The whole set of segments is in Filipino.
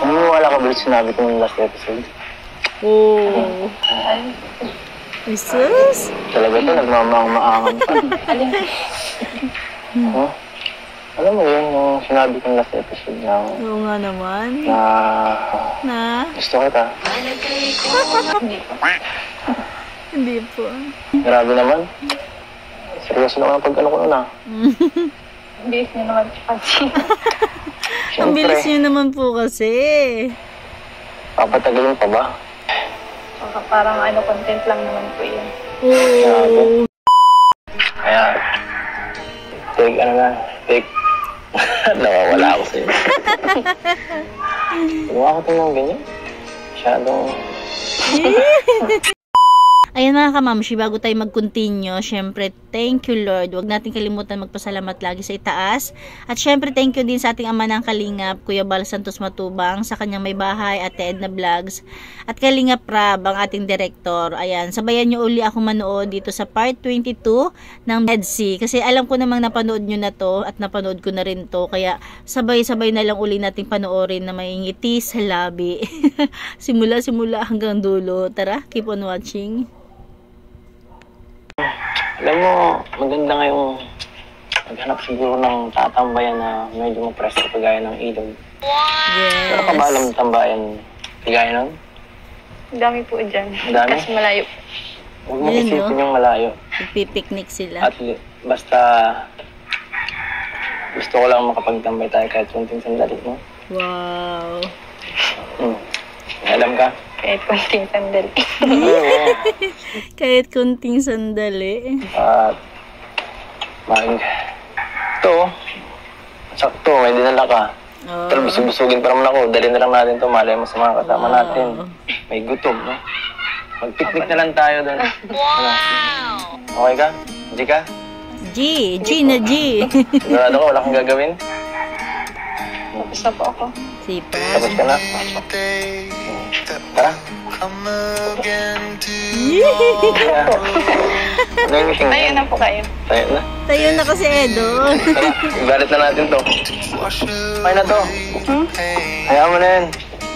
Wala ka ba sinabi ko ng last episode? Oh. Jesus? Talaga ito, nagmamaang-maangan pa. Huh? Alam mo yun, yung sinabi ko ng last episode na... Oo nga naman. Na... Gusto kita. Hindi po. Grabe naman. Seryoso naman ang pag-ano ko nun ah. Ang bilis niyo naman kasi. Ang bilis niyo naman po kasi. Papatagalin pa ba? Parang content lang naman po yun. Oo. Kaya, take. Nawawala ako sa'yo. Gawa ko ito ng ganyan. Masyadong... Ayan mga kamamshi, bago tayo mag-continue, syempre, thank you Lord. Huwag natin kalimutan magpasalamat lagi sa itaas. At syempre, thank you din sa ating ama ng Kalingap, Kuya Bal Santos Matubang, sa kanyang may bahay, Ate Edna Vlogs, at Kalingap Rab, ang ating director. Ayan, sabayan nyo uli ako manood dito sa part 22 ng Dead Sea. Kasi alam ko namang napanood nyo na to, at napanood ko na rin to. Kaya sabay-sabay na lang uli nating panoorin na may ngiti sa labi. simula hanggang dulo. Tara, keep on watching. Alam mo, maganda ngayong maghanap siguro ng tatambayan na medyo mapresko kagaya ng ilog. Yes. Pero ka ba alam ng tambayan kagaya nun? Ang dami po dyan. Ang dami? Kasi malayo. Huwag mo isipin yung malayo. Pipiknik sila. At basta gusto ko lang makapagtambay tayo kahit kunting sandali mo. Wow. Alam ka? Kahit konting sandali. Kahit kunting sandali. At ito, sakto, may dinala ka. Oh. Pero busog-busugin pa naman ako. Dali na lang natin ito. Malay mo sa mga kasama natin. May gutom, no? Mag-picnic na lang tayo doon. Wow! Okay ka? G ka? G na G. Sigurado ko, wala kang gagawin? Tapos na po ako. Sipa. Tapos ka na? Tara. Tayo na po kayo. Tayo na. Tayo na kasi Edo. Tara, ibalit na natin to. Okay na to. Hayaan mo na yan.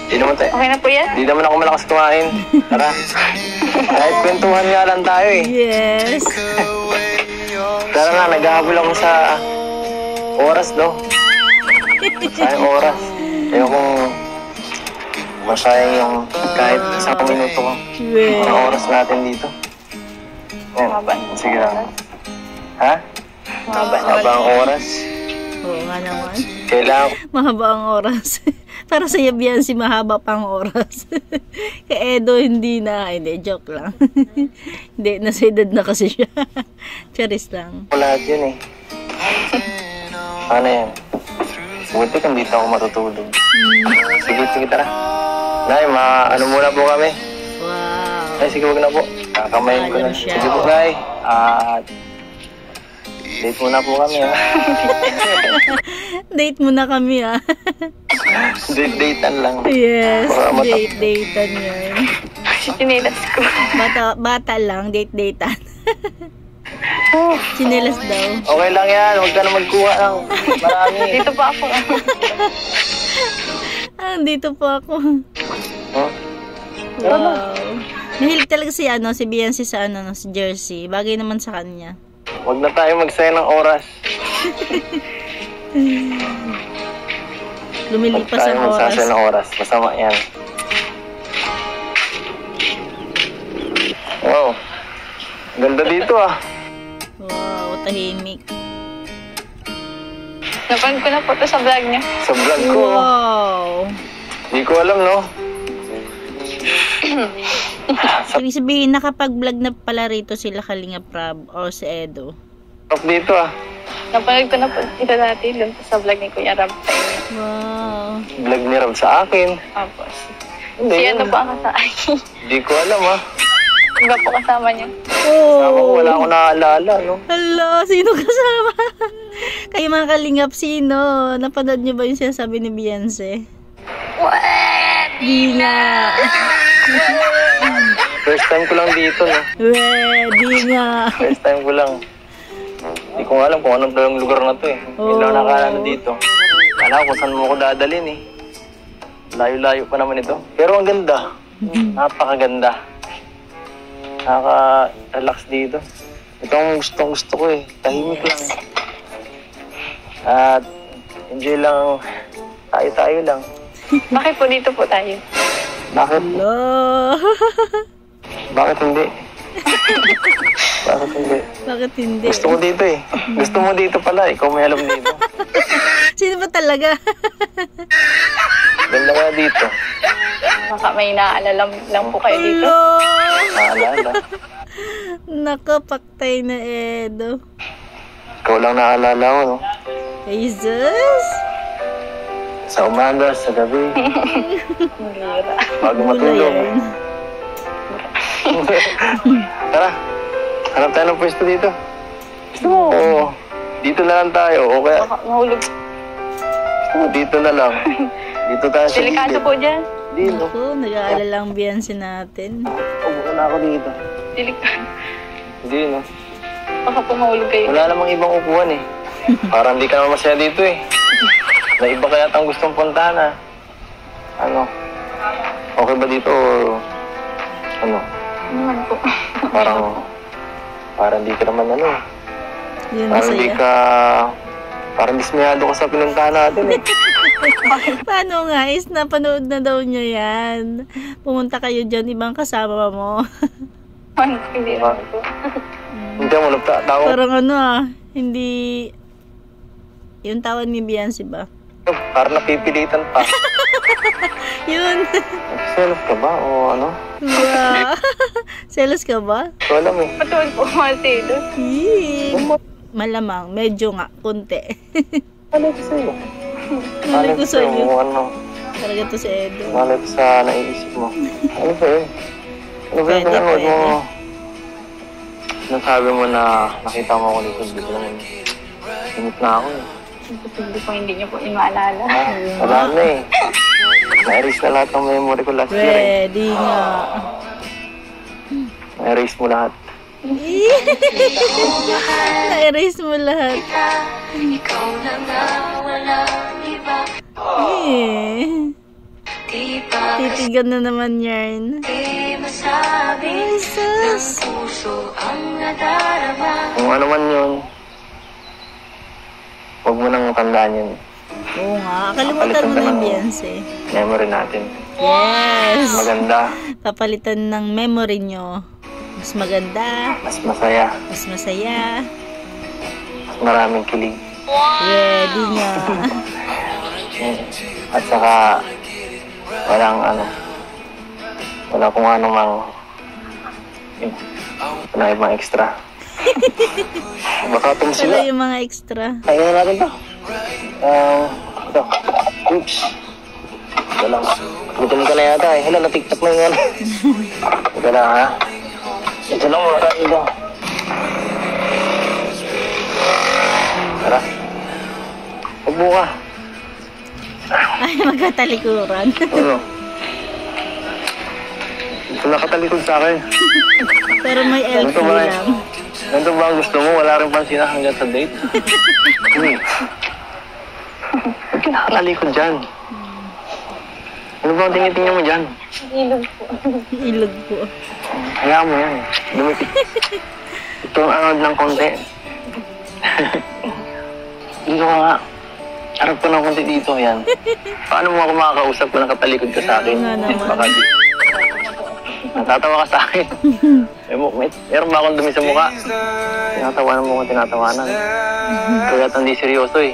Okay na po yan? Di naman ako malakas kumain. Tara. Kahit kwentuhan nga lang tayo eh. Yes. Tara nga, naghahabol ako sa oras do. Sayang oras. Ayokong masayang yung kahit isang minuto ko. Ang oras natin dito. Mahaba. Sige lang. Ha? Mahaba ang oras. Oo nga naman. Kailangan Mahaba ang oras. Para sa Yabian si mahaba pang oras. Kay Edo hindi na. Hindi, joke lang. Hindi, nasa edad na kasi siya. Charis lang. lahat yun eh. Ano yan? Buti kung dito ako matutulog. Sige, tara. Nay, ano muna po kami? Wow. Ay, sige, huwag na po. Kakamayin ko na. Sige po, Nay. At date muna po kami, ha? Date muna kami, ah. Date-datean lang. Yes, date-datean yan. Sinilas ko. Bata lang, date-datean. Chinelas daw. Okay lang yan. Huwag ka na magkuha ng marami. Dito pa ako. Dito po ako. Huh? Wow. Mahilig talaga si Beyonce sa sa jersey. Bagay naman sa kanya. Huwag na tayo magsayang ng oras. Lumilipas ang oras. Magsasayang ng oras. Masama yan. Wow. Ganda dito ah. Wow, tahimik. Napanood ko na po ito sa vlog niya. Sa vlog ko. Wow. Hindi ko alam, no? Ibig sabihin, nakapag-vlog na pala rito sila Kalingap Rab o si Edo. Top dito ah. Napanood ko na po ito dati doon sa vlog ni Kuya Rab. Wow. Vlog ni Rob sa akin. Tapos, Hindi. si ano pa ang kasama? Hindi ko alam ah. Iba po kasama niya. Kasama ko, wala akong naaalala, no? Hala, sino kasama? Kayo mga Kalingap, sino? Napanood niyo ba yung sinasabi ni Beyonce? Di nga. First time ko lang dito, no? Di nga. First time ko lang. Hindi ko alam kung anong dalang lugar na to eh. Hindi lang nakakala dito. Kala ko kung saan mo ko dadalhin eh. Layo-layo pa naman ito. Pero ang ganda. Napakaganda. Nakaka-relax dito. Ito ang gusto ko eh. Tahimik lang. At enjoy lang. Tayo-tayo lang. Bakit po dito po tayo? Bakit? Hello. Bakit hindi? Bakit hindi? Bakit hindi? Gusto ko dito eh. Gusto mo dito pala. Ikaw may alam dito. Sino ba talaga? Ganda nga dito. Baka may naaalala lang po kayo dito. Naalala. Nakapaktay na Edo. Ikaw lang naalala ko, no? Jesus! Sa umaga, sa gabi, Mira. bago Wala matulog. yan. Tara, hanap tayo ng pwesto dito. Gusto mo? Oo. Dito na lang tayo. O kaya, Baka mahulog. gusto mo, dito na lang. Dito tayo sa Delikado gilid. po dyan. Dito. Ako, nag-aalala ang biyansi natin. Upo na ako dito. Delikado. Hindi, no? Baka po mahulog kayo. Wala namang ibang upuan eh. Parang hindi ka naman masaya dito eh. Na iba kaya ang gustong puntahan ah. Ano? Okay ba dito o ano? Naman po. Parang di ka naman ano. Yun Parang di masaya. ka... Parang dismayado ka sa pinuntahan natin eh. Paano nga? Is napanood na daw nyo yan. Pumunta kayo dyan, ibang kasama mo. Hindi naman po. Hindi mo nagtatawa. Parang ano hindi... Yung tawag ni Beyonce ba? Parang napipilitan pa. Yun. Self ka ba o ano? Wow. Selos ka ba? So alam eh. Patuod po kasi ito. Yee. Malamang, medyo nga, konti. Malay ko sa'yo. Malay ko sa'yo. Ano? Talaga to si Edo. Malay ko sa naiisip mo. Ano ba yun? Ano ba yun? Pwede, Pinanood mo? pwede. Nasabi mo na nakita mo ako dito. Dito lang. Init na ako eh. Imposible po hindi niyo po yung maalala. Wala na eh. Na-erase na lahat ng memory ko last year eh. Ready nga. Na-erase mo lahat. Na-erase mo lahat. Eh. Titigan na naman yan. Jesus. Kung ano man yun, huwag mo nang tandaan yun. Oo nga. Kalimutan mo na yung Beyonce. Memory natin. Yes. Maganda, Papalitan ng memory nyo. Mas maganda. mas masaya, Mas masaya. mas maraming kilig. Ready nga. At saka, walang ano, wala kung ano mang, wala ibang extra. Baka tum Wala sila. yung mga extra. Kaya na natin to. Ito. Oops. Ito lang. Gutom ka na yata eh. Hala, na-tiktok mo yung ano. Ito lang ha. Ito lang muna tayo ito. Tara. Pagbuka. Ay, magkatalikuran. Ano? Ito nakatalikod sa akin. Pero may LP Ganito ba? lang. Ganito ba ang gusto mo? Wala rin pansin na hanggang sa date? Hindi. Huwag ka nakatalikod dyan. Ano ba ang tingin-tingin mo dyan? Ilog po. Ilog po. Hayaan mo yan. Dumipit. Ito ang anod ng konti. Dito ka nga. Harap ko ng konti dito. Yan. Paano mo ako makakausap kung nakatalikod ka sa akin? Oo nga naman. Baka di. Natatawa ka sa akin. Meron ba akong dumi sa mukha? Tinatawanan mo kung tinatawanan. Kaya hindi seryoso eh.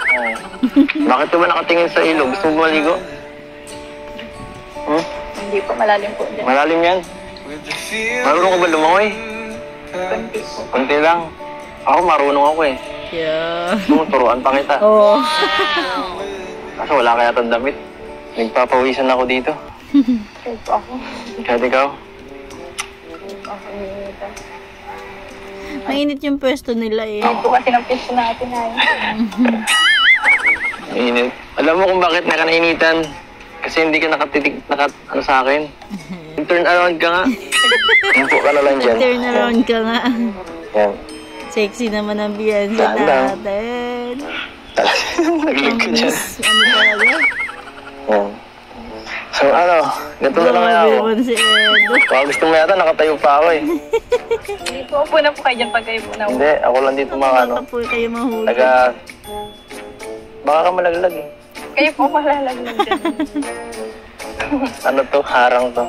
Ay. Bakit ka ba nakatingin sa ilog? Gusto mo maligo? Hmm? Hindi po, malalim po dyan. Malalim yan? Marunong ka ba lumangoy? Kunti po. Kunti lang. Ako marunong ako eh. Yeah. Tumuturuan pa kita. Oo. Kaso wala kaya itong damit. Nagpapawisan ako dito. Kaya po ako. Kahit ikaw? Ako nilimutan. Mainit yung pwesto nila eh. Hindi po kasi ng pwesto natin ay. Init. Alam mo kung bakit nakanainitan? Kasi hindi ka ano sa akin. Turn around ka nga. Umpo ka na lang dyan. Turn around ka nga. Yan. Sexy naman ang Beyonce Saan daw? natin. Naglig ka dyan. Ano talaga? Yan. So ano, ganito na lang kaya Grabe ako. naman si Edo. Baka gusto mo yata, nakatayo pa ako eh. Hindi po, upo na po kayo dyan pag kayo po na. Hindi, ako lang dito mga ano. Baka po kayo mahuli. Baka ka malaglag eh. Kayo po malalaglag dyan. Ano to, harang to.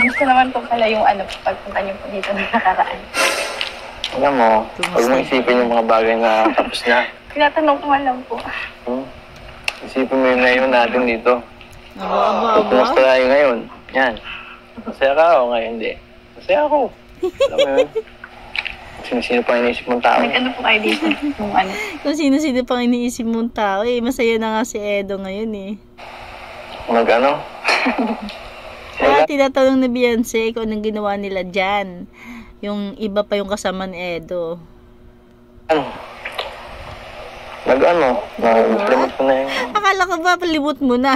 Gusto naman po pala yung ano, pagpunta niyo po dito na nakaraan. Alam mo, huwag mo isipin yung mga bagay na tapos na. Tinatanong ko nga lang po. Isipin mo yung ngayon natin dito. Aba. Kumusta tayo ngayon? Yan. Masaya ka o ngayon? Hindi. Masaya ako. Alam mo yun? Sino-sino pa iniisip mong tao? Nag-ano po kayo dito? Nung ano? Kung sino-sino pang iniisip mong tao eh. Masaya na nga si Edo ngayon eh. Mag-ano? Kaya tinatanong ni Beyonce kung anong ginawa nila dyan. Yung iba pa yung kasama ni Edo. Ano? Nag-ano? Limot ko na yun. Akala ko ba palimot mo na?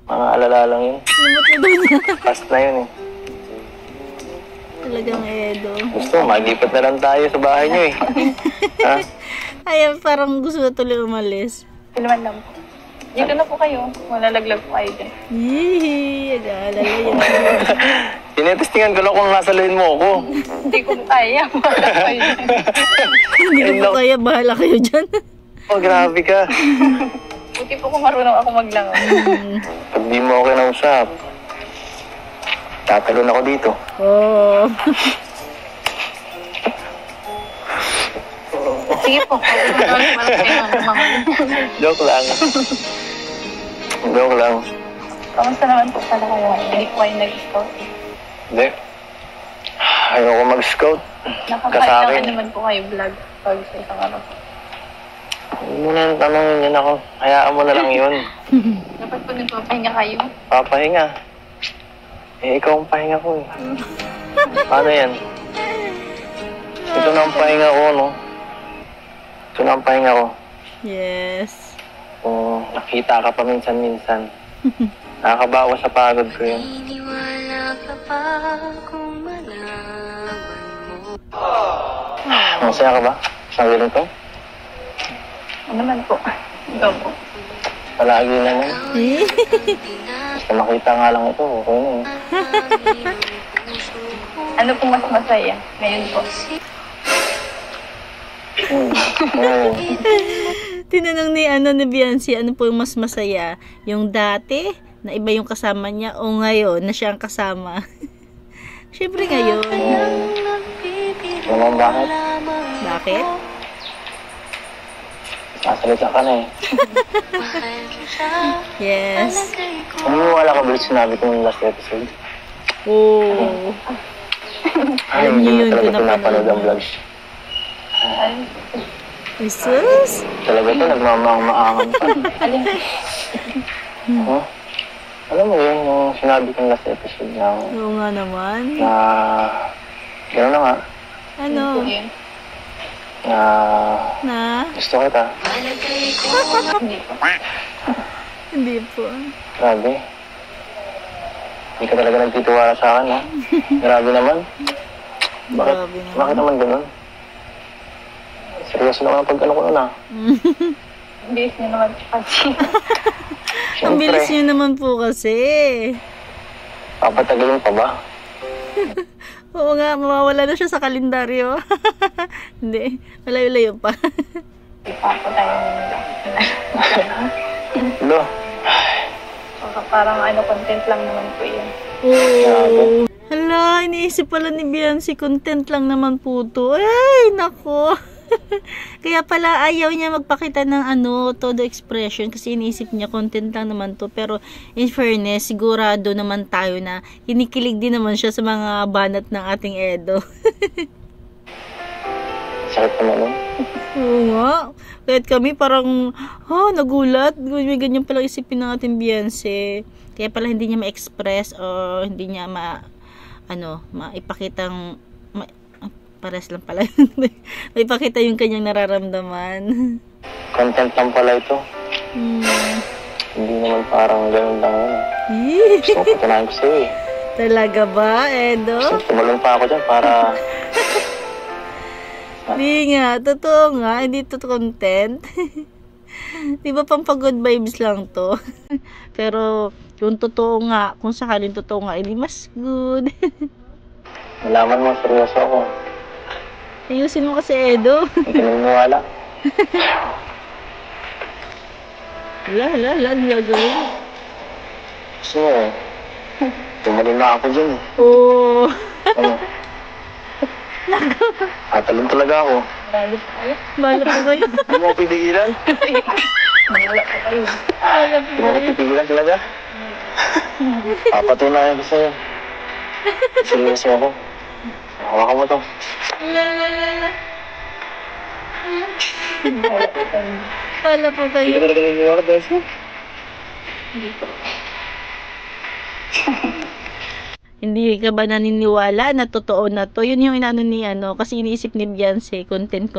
Mga alala lang yun. Limot mo daw niya. Past na yun eh. Talagang Edo. Gusto mo, maglipat na lang tayo sa bahay niyo eh. Ha? Ay, parang gusto na tuloy umalis. Piluman lang po. Dito na po kayo. Malalaglag po kayo dyan. Yee, nag-aalala yun. Tinetestingan ko lang kung nasaluhin mo ako. Hindi ko kaya. Wala kayo dyan. Hindi ko po kaya, bahala kayo dyan. Oh, grabe ka. Buti po kung marunong ako maglangaw. Pag di mo ako kinausap, tatalon ako dito. Oh. Sige po. Joke lang. Joke lang. Kamusta naman po pala kayo? Hindi po kayo nag-scout. Hindi. Ayoko mag-scout. Nakapahit naman po kayo vlog pag sa isang araw. Huwag mo na tanongin yun ako. Hayaan mo na lang yun. Dapat po nagpapahinga kayo. Papahinga. Eh, ikaw ang pahinga ko eh. Paano yan? Ito na ang pahinga ko, no? Ito na ang pahinga ko. Yes. Kung nakita ka pa minsan-minsan, nakakabawas sa pagod ko yun. Masaya ka ba? Sa ganito? Ano naman po? Ikaw po. Palagi naman. Basta makita nga lang ito, okay na eh. Ano po mas masaya? Ngayon po. Ngayon, Tinanong ni Beyonce, ano po yung mas masaya? Yung dati, na iba yung kasama niya, o ngayon, na siya ang kasama? Siyempre ngayon. naman bakit? Bakit? Sasalita ka na eh. Yes. Wala ka ba sinabi ko yung last episode? Oh. Ay, Alam niyo hindi yun, mo talaga pinapanood pinapanood ang mo. vlogs. Jesus. Talaga ito, nagmamaang-maangan pa. Alin? Huh? Alam mo yun, yung sinabi kong last episode na, Oo nga naman. gano'n na nga, Ano? Po yun. Na? gusto kita. Hindi po. Hindi po. Grabe. Hindi ka talaga nagtitiwala sa akin, ha? Grabe naman. Grabe naman. Bakit naman gano'n? Seryoso naman ang pag-ano ko nun, ha? Ang bilis niyo naman kasi. Ang bilis Siyempre, niyo naman po kasi. papatagalin pa ba? Oo nga, mawawala na siya sa kalendaryo. Hindi, malayo-layo pa. Hindi pa po tayo Lo, parang ano, content lang naman po yun. Oo. Hala, iniisip pala ni Beyonce, content lang naman po to. Ay, nako. Kaya pala ayaw niya magpakita ng todo expression kasi iniisip niya content lang naman to, pero in fairness sigurado naman tayo na kinikilig din naman siya sa mga banat ng ating Edo. sakit naman nun. Oo nga, kahit kami parang nagulat, may ganyan palang isipin ng ating Beyonce, kaya pala hindi niya ma-express o hindi niya maipakitang pares lang pala. Maipakita yung kanyang nararamdaman. Content lang pala ito. Hindi naman parang gano'n lang yun. Gusto ko patunayan ko sa'yo eh. Talaga ba, Edo? Gusto tumalong pa ako dyan para... Hindi nga, totoo nga, hindi to content. Di ba pampagod vibes lang to? Pero yung totoo nga, kung sakaling totoo nga, hindi mas good. Malaman mo, seryoso ako. Ayusin mo kasi, Edo. Hindi ka naniniwala. Hala, ano gagawin? Gusto mo eh. Tumalin na ako dyan eh. Oo. Ano? Tatalon talaga ako. Bala po kayo. Hindi mo ako pipigilan? Bala po Hindi mo ako pipigilan talaga? Papatunayan ko sa'yo. Seryoso ako. Hawakan mo to. Bala po kayo. Hindi ka talaga naniniwala, Bessie? Hindi ka ba naniniwala na totoo na to? Yun yung inano ni ano, kasi iniisip ni Beyonce, content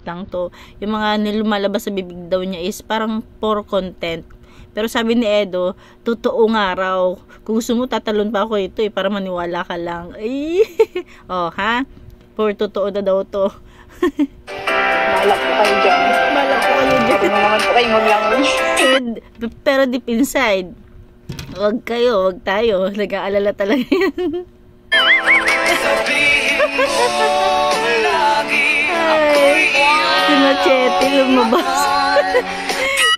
lang to. Yung mga lumalabas sa bibig daw niya is parang for content. Pero sabi ni Edo, totoo nga raw. Kung gusto mo, tatalon pa ako ito para maniwala ka lang. Ay, oh ha? For totoo na daw to. Malak po kayo dyan. Bala po kayo dyan. Ano naman po kayo maglangon. Pero deep inside, wag tayo. Nag-aalala talaga yan. Ay, si Machete lumabas.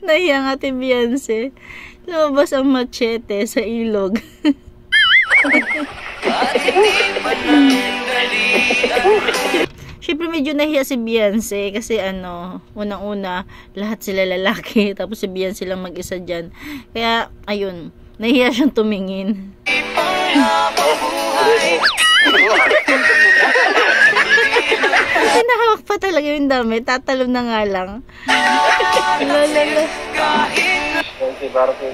Nahiya nga si Beyonce. Lumabas ang Machete sa ilog. Siyempre medyo nahiya si Beyonce kasi ano, unang-una lahat sila lalaki tapos si Beyonce lang mag-isa dyan. Kaya ayun, nahiya siyang tumingin. Kasi nahawak pa talaga yung dami, tatalon na nga lang. Lalala. Bessie, para sa'yo.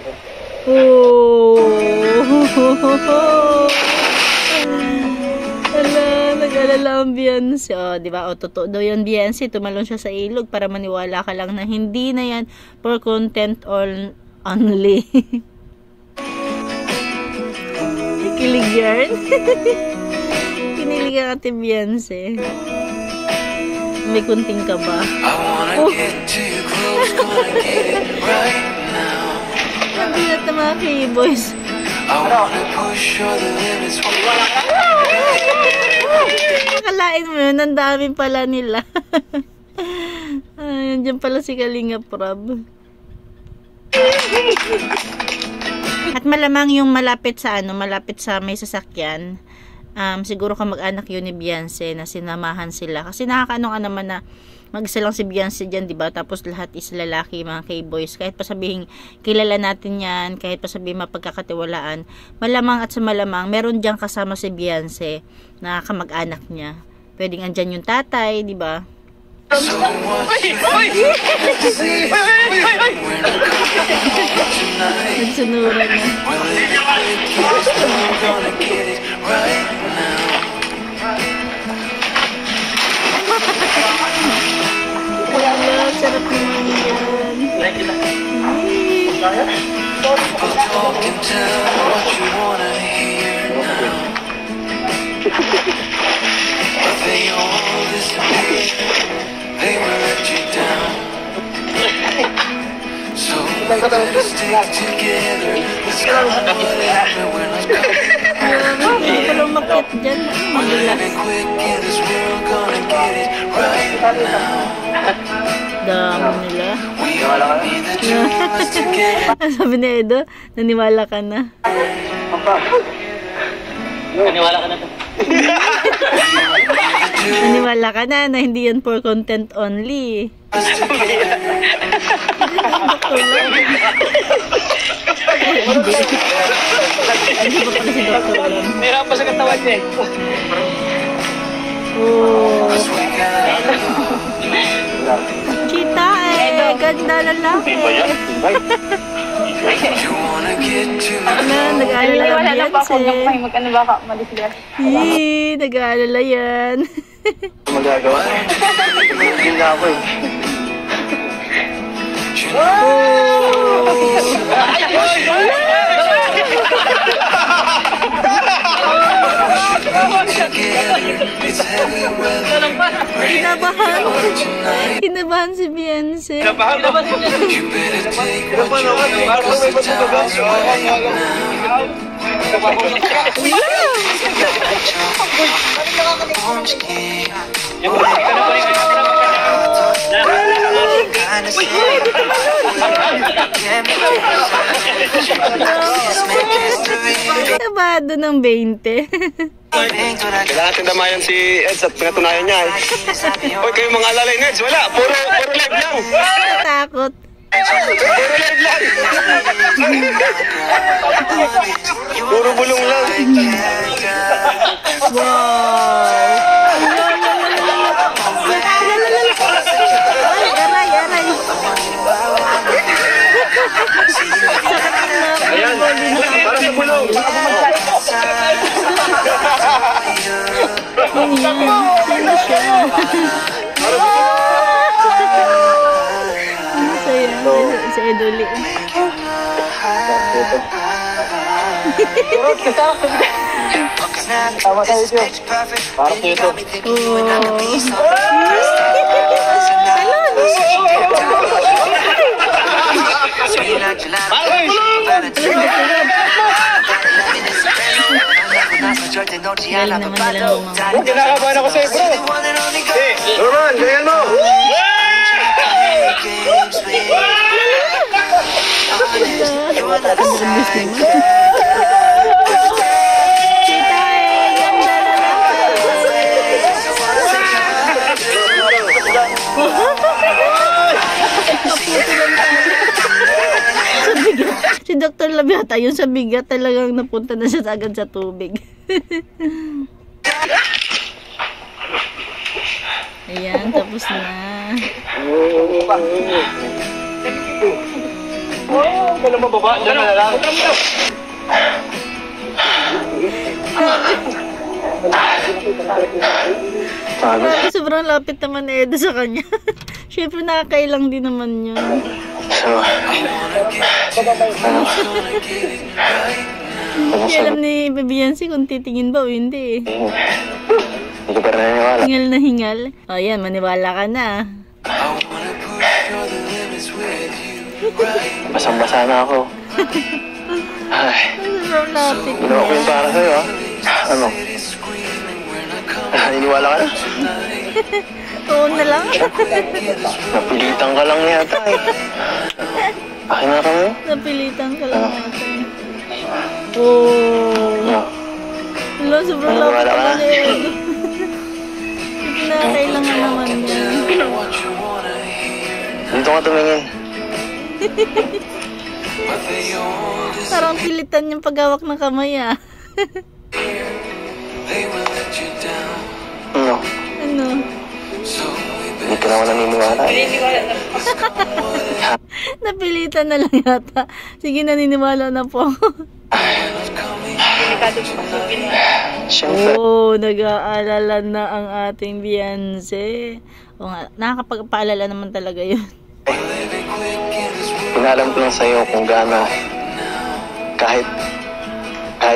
Oh. Ala, nag-alala ang Beyonce. Oh, di ba? Oh, totoo daw yan, Beyonce. Tumalon siya sa ilog para maniwala ka lang na hindi na yan for content only. Kilig yan. Kinilig ang ate Beyonce. May kunting ka ba? Oh. Ang bilat na mga K-boys. Akalain mo yun, ang dami pala nila. Ay, dyan pala si Kalinga Prab. At malamang yung malapit sa may sasakyan, siguro kamag-anak yun ni Beyonce na sinamahan sila. Kasi nakakaano ka naman na mag-isa lang si Beyonce dyan, diba? Tapos lahat is lalaki, mga K-boys. Kahit pa sabihin, kilala natin yan, kahit pa sabihin mapagkakatiwalaan, malamang at sa malamang, meron dyan kasama si Beyonce na kamag-anak niya. Pwedeng andyan yung tatay, diba? Nagsunuran na. Wala, sarap naman yan. Hindi ko lang makit dyan. Madulas. Dami nila. Sabi ni Edo, naniwala ka na. Naniwala ka na to. Naniwala ka na na hindi yan for content only. Hindi ba pala si Dr. Lam? Meron pa sa katawan niya. Oh. Kita eh. Ganda lalaki. Ala, nag-aalala lang Wala yan na pa ako nung may mag-ano baka madislas. Nag-aalala yan. Magagawa. Hindi na ako eh. Kinabahan. Kinabahan si Beyonce. Kinabahan ako. Kinabado ng 20. Kailangan tindamayan si Eds at pinatunayan niya eh. Hoy, kayo mga alalay Neds, wala. Puro live lang. Takot. Puro live lang. Puro bulong lang. Aray. Ayan, para sa bulong. Sino siya? Si Edoli. Tama tayo ito. Parang ito. Galing naman nilang mga. Kinakabahan ako sa'yo, bro. Norman, ganyan mo. Si Dr. Labiata, yun sa bigat talagang napunta na siya agad sa tubig. Ayan, tapos na. Kailan mababa? Diyan na lang. Sobrang lapit naman ni Edo sa kanya. Siyempre nakakailang din naman yun. So, Hindi alam ni Beyonce kung titingin ba o hindi. hindi ko pa rin naniwala. Hingal na hingal. O yan, maniwala ka na. Basang-basa na ako. Ay, Sobrang lapit ginawa ko yung para sa'yo, ha? Ano? Naniniwala ka na? Oo na lang. Napilitan ka lang yata, eh. Akin na kami? Napilitan ka lang natin. Oh. No. Wala, sobrang lapit naman ni Edo. Nakakailangan naman niya. Dito ka tumingin. Parang pilitan yung paghawak ng kamay, ah. Ano? Ano? Hindi ka naman naniniwala, eh. Napilitan na lang yata. Sige, naniniwala na po ako. Siyempre. Oh, nag-aalala na ang ating Beyonce. O nga, nakakapagpaalala naman talaga yun. Pinalam ko lang sa'yo kung gaano kahit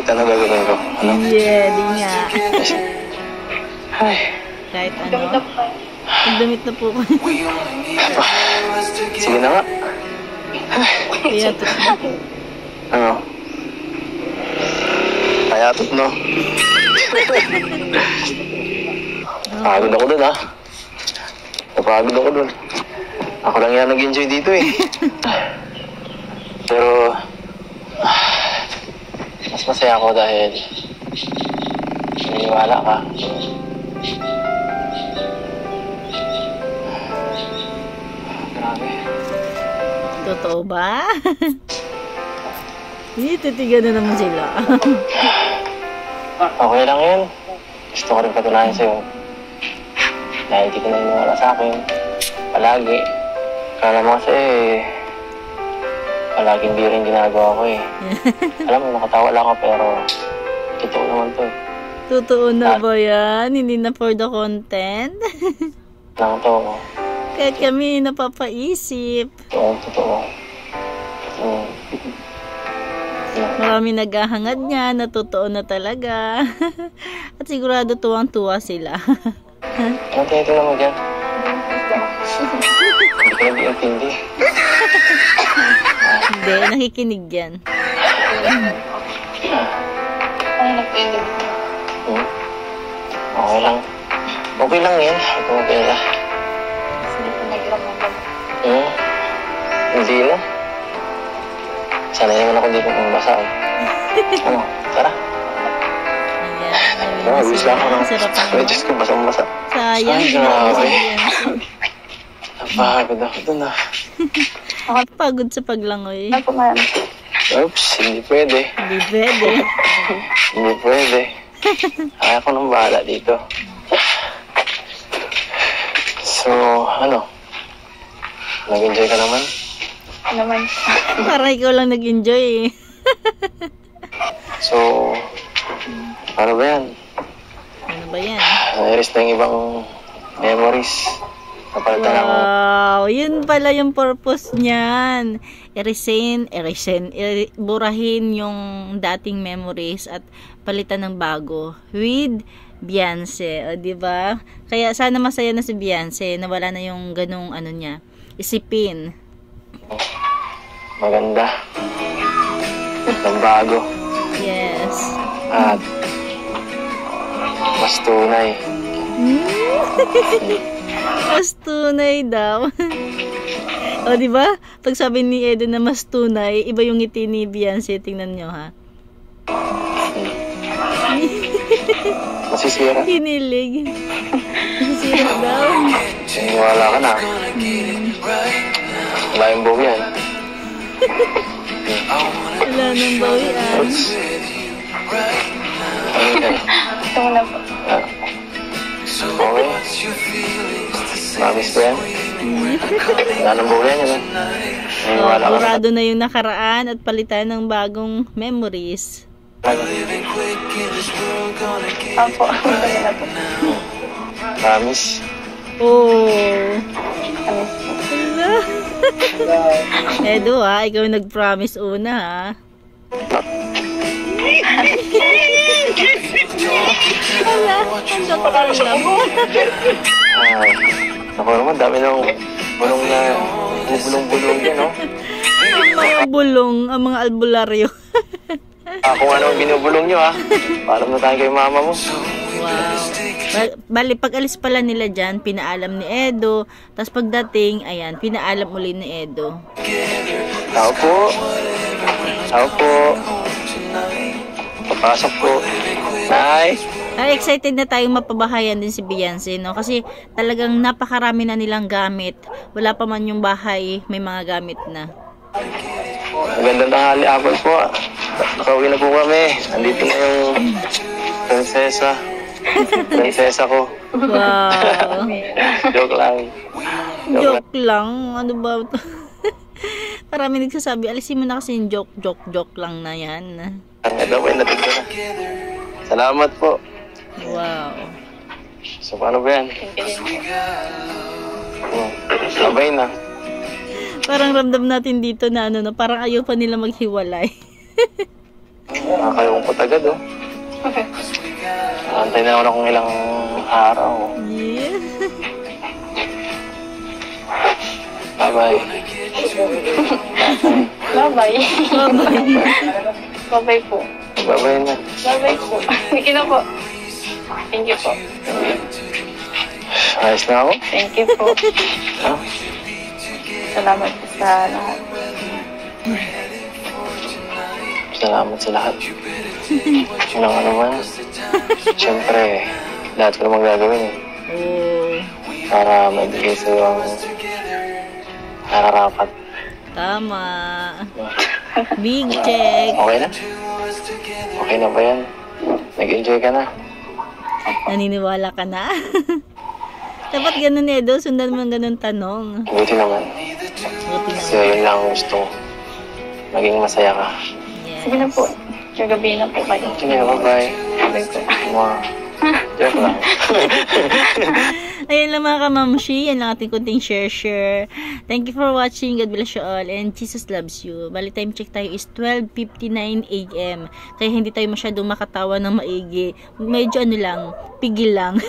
ano gagawin ko. Ano? Yeah, di nga. Ay, Kahit ano. Magdamit na po ko. sige na nga. Kaya to. Ano? Payatot, no? Pagod ako dun, ha? Napagod ako dun. Ako lang yan nag-enjoy dito, eh. Pero mas masaya ako dahil naniniwala ka. Grabe. Totoo ba? Titigan na naman sila. Okay lang yan. Gusto ko rin patunayan sa'yo. Dahil di ka naniniwala sa akin. Palagi. Kala mo kasi, palaging di rin ginagawa ko, eh. Alam mo, nakatawa lang ako, pero totoo naman to, eh. Totoo na ba yan? Hindi na for the content? Lang to. Kaya kami napapaisip. Totoo. Marami naghahangad niya na totoo na talaga. At sigurado tuwang-tuwa sila. Ano tinitingnan mo dyan? Hindi ka nag-iintindi. Hindi, nakikinig yan. Ano nagpinig? Okay lang. Okay lang yan. Okay lang. Hindi ko nagramdaman. Hindi na. Sana naman ako dito kung basa. Ano? Tara. Ayan. Tara, wish lang ako ng... Sarap Ay, naman. Diyos ko, basang-basa. Sayang. Ay, grabe. Napagod ako dun ah. Pagod sa paglangoy. Ano po, ma'am? Oops, hindi pwede. Hindi pwede. Hindi pwede. Kaya ko nang bahala dito. So, ano? Nag-enjoy ka naman? Ano man? Parang ikaw lang nag-enjoy eh. So, ano ba yan? Ano ba yan? Nairis na yung ibang memories. Napalitan ako. Wow, yun pala yung purpose niyan. Burahin yung dating memories at palitan ng bago with Beyonce, o di ba? Kaya sana masaya na si Beyonce, nawala na yung ganung ano niya, isipin. Maganda. Ng bago. Yes. At mas tunay. Mas tunay daw. O di ba? Pag sabi ni Edo na mas tunay, iba yung ngiti ni Beyonce, tingnan nyo ha. Masisira. Kinilig. Masisira daw. Wala ka na. Wala yung buwi yan. Wala nang bawian. Oops. Ano yan? Ito mo na po. Ah. Okay. Promise ko yan. Wala nang buwi yan yun. Wala ka na. Burado na yung nakaraan at palitan ng bagong memories. Opo. Ito na po. Promise. Oh. Ano? Edo ha, ikaw yung nag-promise una ha. Wala, ang pakiramdam. Ay. Ako naman, dami ng bulong na bubulong-bulong yan, no? Ang mga bulong, ang mga albularyo. Kung ano ang binubulong nyo, ha? Paalam na tayo kay mama mo. Wow. Bali, pag alis pala nila dyan, pinaalam ni Edo. Tapos pagdating, ayan, pinaalam uli ni Edo. Tao po. Tao po. Papasok po. Nay. Ay, excited na tayong mapabahayan din si Beyonce, no? Kasi talagang napakarami na nilang gamit. Wala pa man yung bahay, may mga gamit na. Magandang tanghali, Apple po. Nakauwi na po kami. Andito na yung prinsesa. Prinsesa ko. Wow. Joke lang. Joke lang. Ano ba? Marami nagsasabi, alisin mo na kasi yung joke lang na yan. Ito po yung natin na. Salamat po. Wow. So, paano ba yan? Sabay na. Parang ramdam natin dito na ano, no, parang ayaw pa nila maghiwalay. Nakakalungkot agad, oh. Antay na ako na kung ilang araw. Yeah. Bye-bye. Bye-bye. Bye-bye. Bye-bye po. Bye-bye na. Bye-bye po. Sige na po. Thank you po. Ayos na ako. Thank you po. Ha? Salamat po sa lahat. Salamat sa lahat. Walang ano man. Siyempre, lahat ko naman gagawin eh. Oh, Para mabigay sa iyo ang nararapat. tama. Big check. Okay na? Okay na ba yan? Nag-enjoy ka na? Naniniwala ka na? Dapat ganun, Edo. Sundan mo ang ganun tanong. Buti naman. Buti Kasi naman. yun lang ang gusto ko. Maging masaya ka. Yes. Sige na po. Kagabi na po kayo. Sige, bye-bye. Bye po. Mwah. Joke lang. Ayan lang mga kamamshi. Yan lang ating kunting share. Thank you for watching. God bless you all. And Jesus loves you. Bali time check tayo is 12:59 AM. Kaya hindi tayo masyadong makatawa ng maigi. Medyo ano lang, pigil lang.